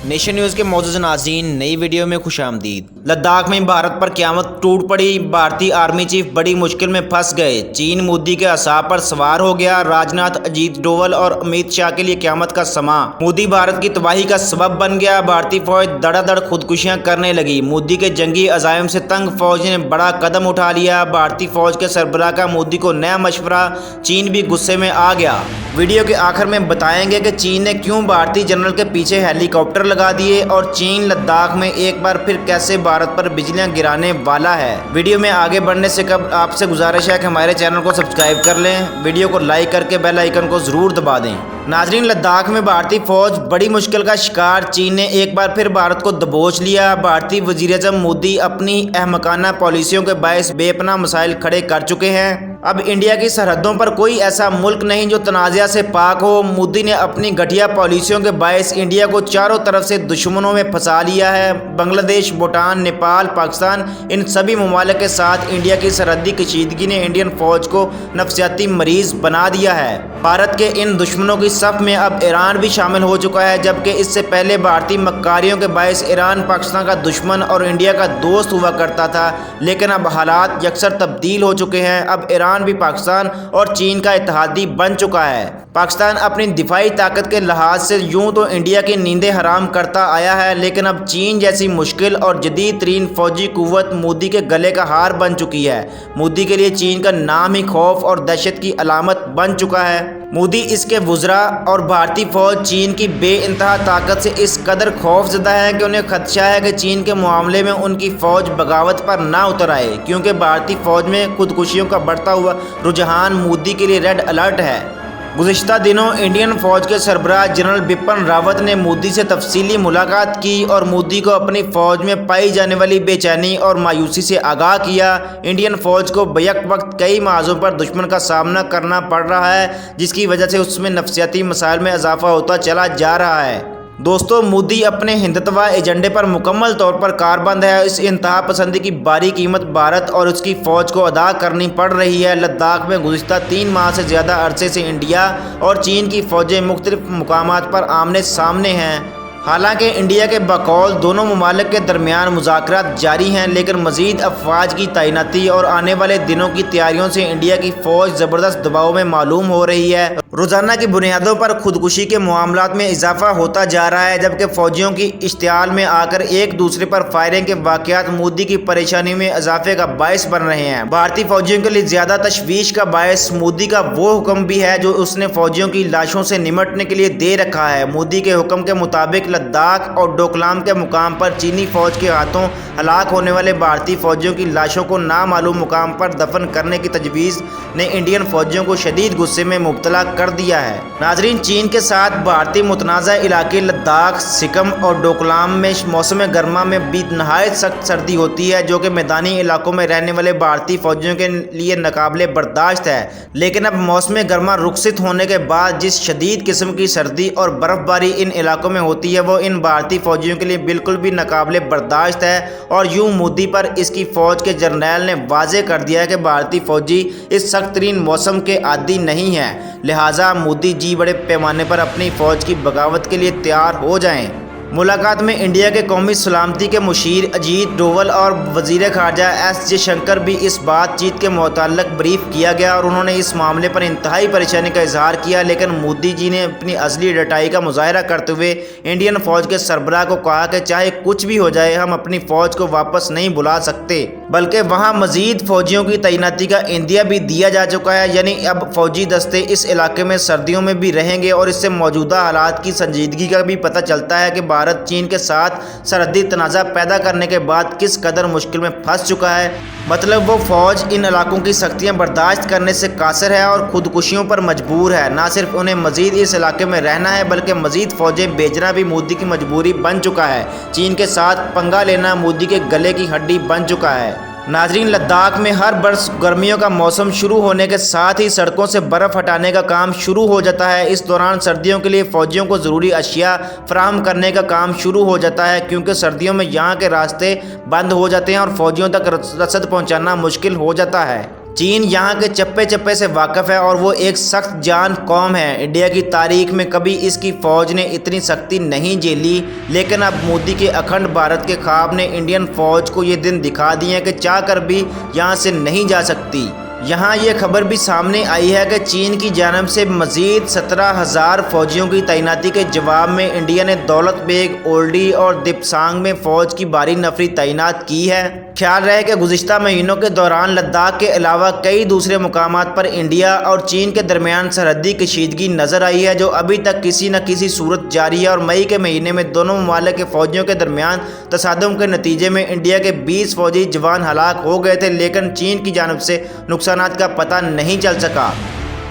Nation news के मौजूद नाज़रीन, नई वीडियो में खुश आमदीद। लद्दाख में भारत पर क़यामत टूट पड़ी। भारतीय आर्मी चीफ बड़ी मुश्किल में फंस गए। चीन मोदी के असाब पर सवार हो गया। राजनाथ, अजीत डोवल और अमित शाह के लिए क़यामत का समा। मोदी भारत की तबाही का सबब बन गया। भारतीय फौज धड़ाधड़ खुदकुशियां करने लगी। मोदी के जंगी अज़ाइम से तंग फौज ने बड़ा कदम उठा लिया। भारतीय फौज के सरबराह का मोदी को नया मशवरा। चीन भी गुस्से में आ गया। वीडियो के आखिर में बताएंगे कि चीन ने क्यों भारतीय जनरल के पीछे हेलीकॉप्टर लगा दिए और चीन लद्दाख में एक बार फिर कैसे भारत पर बिजलियां गिराने वाला है। वीडियो में आगे बढ़ने से कब आपसे गुजारिश है कि हमारे चैनल को सब्सक्राइब कर लें, वीडियो को लाइक करके बेल आइकन को ज़रूर दबा दें। नाजरीन, लद्दाख में भारतीय फौज बड़ी मुश्किल का शिकार। चीन ने एक बार फिर भारत को दबोच लिया। भारतीय वज़ीर-ए-आज़म मोदी अपनी अहमकाना पॉलिसियों के बायस बेपनाह मसाइल खड़े कर चुके हैं। अब इंडिया की सरहदों पर कोई ऐसा मुल्क नहीं जो तनाज़ा से पाक हो। मोदी ने अपनी घटिया पॉलिसियों के बायस इंडिया को चारों तरफ से दुश्मनों में फंसा लिया है। बांग्लादेश, भूटान, नेपाल, पाकिस्तान, इन सभी ममालिक के साथ इंडिया की सरहदी कशीदगी ने इंडियन फौज को नफसियाती मरीज बना दिया है। भारत के इन दुश्मनों की सफ में अब ईरान भी शामिल हो चुका है, जबकि इससे पहले भारतीय मक्कारियों के बायस ईरान पाकिस्तान का दुश्मन और इंडिया का दोस्त हुआ करता था। लेकिन अब हालात यकसर तब्दील हो चुके हैं। अब ईरान भी पाकिस्तान और चीन का इत्तेहादी बन चुका है। पाकिस्तान अपनी दिफाई ताकत के लिहाज से यूं तो इंडिया की नींदें हराम करता आया है, लेकिन अब चीन जैसी मुश्किल और जदीद तरीन फौजी कुव्वत मोदी के गले का हार बन चुकी है। मोदी के लिए चीन का नाम ही खौफ और दहशत की अलामत बन चुका है। मोदी, इसके वुज़रा और भारतीय फौज चीन की बेइंतहा ताकत से इस कदर खौफजदा है कि उन्हें खदशा है कि चीन के मामले में उनकी फ़ौज बगावत पर ना उतर आए, क्योंकि भारतीय फ़ौज में खुदकुशियों का बढ़ता हुआ रुझान मोदी के लिए रेड अलर्ट है। गुज़िश्ता दिनों इंडियन फ़ौज के सरबराह जनरल बिपिन रावत ने मोदी से तफसीली मुलाकात की और मोदी को अपनी फ़ौज में पाई जाने वाली बेचैनी और मायूसी से आगाह किया। इंडियन फ़ौज को बैक वक्त कई महाजों पर दुश्मन का सामना करना पड़ रहा है, जिसकी वजह से उसमें नफसियाती मसाइल में इजाफा होता चला जा रहा है। दोस्तों, मोदी अपने हिंदुत्व एजेंडे पर मुकम्मल तौर पर कारबंद है। इस इंतहा पसंदी की भारी कीमत भारत और उसकी फ़ौज को अदा करनी पड़ रही है। लद्दाख में गुज़िश्ता 3 माह से ज़्यादा अरसे से इंडिया और चीन की फ़ौजें मुख्तलिफ मुकामात पर आमने सामने हैं। हालांकि इंडिया के बकौल दोनों ममालिक के दरमियान मुज़ाकरात जारी हैं, लेकिन मज़ीद अफवाज की तैनाती और आने वाले दिनों की तैयारियों से इंडिया की फ़ौज ज़बरदस्त दबाव में मालूम हो रही है। रोज़ाना की बुनियादों पर खुदकुशी के मामलात में इजाफा होता जा रहा है, जबकि फ़ौजियों की इश्तियाल में आकर एक दूसरे पर फायरिंग के वाक़यात मोदी की परेशानी में इजाफे का बायस बन रहे हैं। भारतीय फ़ौजियों के लिए ज़्यादा तशवीश का बायस मोदी का वो हुक्म भी है जो उसने फ़ौजियों की लाशों से निमटने के लिए दे रखा है। मोदी के हुक्म के मुताबिक लद्दाख और डोकलाम के मुकाम पर चीनी फ़ौज के हाथों हलाक होने वाले भारतीय फ़ौजियों की लाशों को नामालूम मुकाम पर दफन करने की तजवीज़ ने इंडियन फ़ौजियों को शदीद गुस्से में मुब्तला कर दिया है। नाजरीन, चीन के साथ भारतीय मुतनाज़ा इलाके लद्दाख, सिक्किम और डोकलाम में मौसम गर्मा में भी नहायत सख्त सर्दी होती है, जो कि मैदानी इलाकों में रहने वाले भारतीय फ़ौजियों के लिए नाकाबिले बर्दाश्त है। लेकिन अब मौसम गर्मा रुखसत होने के बाद जिस शदीद किस्म की सर्दी और बर्फ़बारी इन इलाकों में होती है, वो इन भारतीय फ़ौजियों के लिए बिल्कुल भी नाकाबिले बर्दाश्त है। और यूं मोदी पर इसकी फ़ौज के जर्नैल ने वाज़े कर दिया है कि भारतीय फ़ौजी इस सख्त तरीन मौसम के आदी नहीं हैं, लिहाजा मोदी जी बड़े पैमाने पर अपनी फ़ौज की बगावत के लिए तैयार हो जाएं। मुलाकात में इंडिया के कौमी सलामती के मुशीर अजीत डोवल और वज़ीर ख़ारजा एस जयशंकर भी इस बातचीत के मुताल्लिक़ ब्रीफ किया गया और उन्होंने इस मामले पर इंतहाई परेशानी का इजहार किया। लेकिन मोदी जी ने अपनी असली डटाई का मुजाहरा करते हुए इंडियन फ़ौज के सरबराह को कहा कि चाहे कुछ भी हो जाए, हम अपनी फ़ौज को वापस नहीं बुला सकते, बल्कि वहाँ मज़ीद फ़ौजियों की तैनाती का इंदिया भी दिया जा चुका है। यानी अब फ़ौजी दस्ते इस इलाके में सर्दियों में भी रहेंगे और इससे मौजूदा हालात की संजीदगी का भी पता चलता है कि भारत चीन के साथ सरहदी तनाज़ा पैदा करने के बाद किस कदर मुश्किल में फंस चुका है। मतलब वो फ़ौज इन इलाकों की सख्तियाँ बर्दाश्त करने से कासिर है और खुदकुशियों पर मजबूर है। ना सिर्फ उन्हें मज़ीद इस इलाके में रहना है, बल्कि मज़ीद फ़ौजें भेजना भी मोदी की मजबूरी बन चुका है। चीन के साथ पंगा लेना मोदी के गले की हड्डी बन चुका है। नाजरीन, लद्दाख में हर बरस गर्मियों का मौसम शुरू होने के साथ ही सड़कों से बर्फ़ हटाने का काम शुरू हो जाता है। इस दौरान सर्दियों के लिए फ़ौजियों को ज़रूरी अशिया फराहम करने का काम शुरू हो जाता है, क्योंकि सर्दियों में यहाँ के रास्ते बंद हो जाते हैं और फ़ौजियों तक रसद पहुँचाना मुश्किल हो जाता है। چین یہاں کے چپے چپے سے واقف ہے اور وہ ایک سخت جان قوم ہے۔ انڈیا کی تاریخ میں کبھی اس کی فوج نے اتنی سختی نہیں جھیلی، لیکن اب مودی کے اکھنڈ بھارت کے خواب نے انڈین فوج کو یہ دن دکھا دیے ہیں کہ چاہ کر بھی یہاں سے نہیں جا سکتی۔ یہاں یہ خبر بھی سامنے آئی ہے کہ چین کی جانب سے مزید 17,000 فوجیوں کی تعیناتی کے جواب میں انڈیا نے دولت بیگ، اولڈی اور دپسانگ میں فوج کی بھاری نفری تعینات کی ہے۔ خیال رہے کہ گزشتہ مہینوں کے دوران لداخ کے علاوہ کئی دوسرے مقامات پر انڈیا اور چین کے درمیان سرحدی کشیدگی نظر آئی ہے، جو ابھی تک کسی نہ کسی صورت جاری ہے، اور مئی کے مہینے میں دونوں ممالک کے فوجیوں کے درمیان تصادم کے نتیجے میں انڈیا کے 20 فوجی جوان ہلاک ہو گئے تھے، لیکن چین کی جانب سے نقصانات کا پتہ نہیں چل سکا۔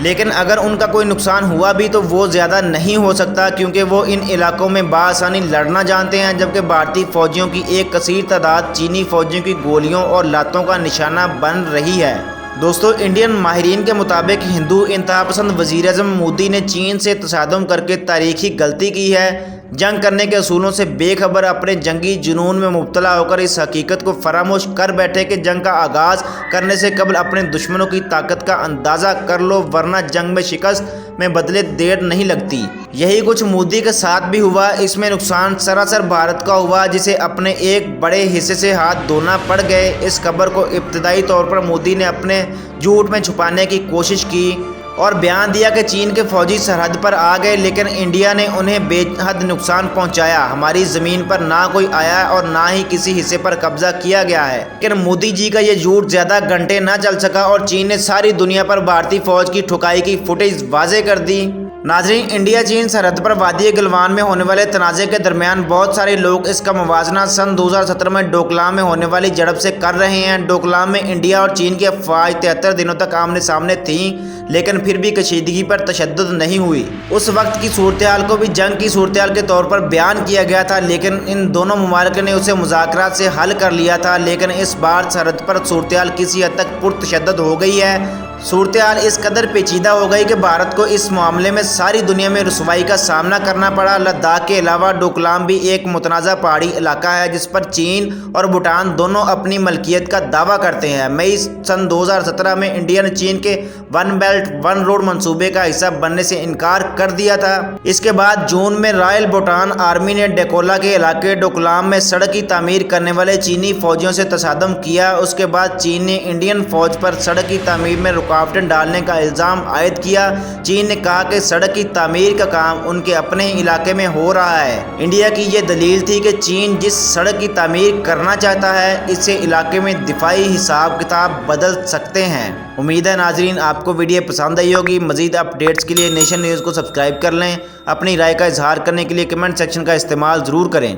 لیکن اگر ان کا کوئی نقصان ہوا بھی تو وہ زیادہ نہیں ہو سکتا، کیونکہ وہ ان علاقوں میں بآسانی لڑنا جانتے ہیں، جبکہ بھارتی فوجیوں کی ایک کثیر تعداد چینی فوجیوں کی گولیوں اور لاتوں کا نشانہ بن رہی ہے۔ دوستو، انڈین ماہرین کے مطابق ہندو انتہا پسند وزیر اعظم مودی نے چین سے تصادم کر کے تاریخی غلطی کی ہے۔ جنگ کرنے کے اصولوں سے بے خبر اپنے جنگی جنون میں مبتلا ہو کر اس حقیقت کو فراموش کر بیٹھے کہ جنگ کا آغاز کرنے سے قبل اپنے دشمنوں کی طاقت کا اندازہ کر لو، ورنہ جنگ میں شکست میں بدلے دیر نہیں لگتی۔ یہی کچھ مودی کے ساتھ بھی ہوا۔ اس میں نقصان سراسر بھارت کا ہوا، جسے اپنے ایک بڑے حصے سے ہاتھ دھونا پڑ گئے۔ اس خبر کو ابتدائی طور پر مودی نے اپنے جھوٹ میں چھپانے کی کوشش کی اور بیان دیا کہ چین کے فوجی سرحد پر آ گئے، لیکن انڈیا نے انہیں بے حد نقصان پہنچایا۔ ہماری زمین پر نہ کوئی آیا اور نہ ہی کسی حصے پر قبضہ کیا گیا ہے۔ لیکن مودی جی کا یہ جھوٹ زیادہ گھنٹے نہ چل سکا اور چین نے ساری دنیا پر بھارتی فوج کی ٹھکائی کی فوٹیج واضح کر دی۔ ناظرین، انڈیا چین سرحد پر وادی گلوان میں ہونے والے تنازع کے درمیان بہت سارے لوگ اس کا موازنہ سن 2017 میں ڈوکلام میں ہونے والی جھڑپ سے کر رہے ہیں۔ ڈوکلام میں انڈیا اور چین کی افواج 73 دنوں تک آمنے سامنے تھیں، لیکن پھر بھی کشیدگی پر تشدد نہیں ہوئی۔ اس وقت کی صورتحال کو بھی جنگ کی صورتحال کے طور پر بیان کیا گیا تھا، لیکن ان دونوں ممالک نے اسے مذاکرات سے حل کر لیا تھا۔ لیکن اس بار سرحد پر صورتحال کسی حد تک پرتشدد ہو گئی ہے۔ صورتحال اس قدر پیچیدہ ہو گئی کہ بھارت کو اس معاملے میں ساری دنیا میں رسوائی کا سامنا کرنا پڑا۔ لداخ کے علاوہ ڈوکلام بھی ایک متنازع پہاڑی علاقہ ہے جس پر چین اور بھوٹان دونوں اپنی ملکیت کا دعویٰ کرتے ہیں۔ مئی سن 2017 میں انڈیا نے چین کے ون بیلٹ ون روڈ منصوبے کا حصہ بننے سے انکار کر دیا تھا۔ اس کے بعد جون میں رائل بھوٹان آرمی نے ڈیکولا کے علاقے ڈوکلام میں سڑک کی تعمیر کرنے والے چینی فوجیوں سے تصادم کیا۔ اس کے بعد چین نے انڈین فوج پر سڑک کی تعمیر میں رکاوٹیں ڈالنے کا الزام عائد کیا۔ چین نے کہا کہ سڑک کی تعمیر کا کام ان کے اپنے علاقے میں ہو رہا ہے۔ انڈیا کی یہ دلیل تھی کہ چین جس سڑک کی تعمیر کرنا چاہتا ہے، اس سے علاقے میں دفاعی حساب کتاب بدل سکتے ہیں۔ امید ہے ناظرین آپ کو ویڈیو پسند آئی ہوگی۔ مزید اپڈیٹس کے لیے نیشن نیوز کو سبسکرائب کر لیں۔ اپنی رائے کا اظہار کرنے کے لیے کمنٹ سیکشن کا استعمال ضرور کریں۔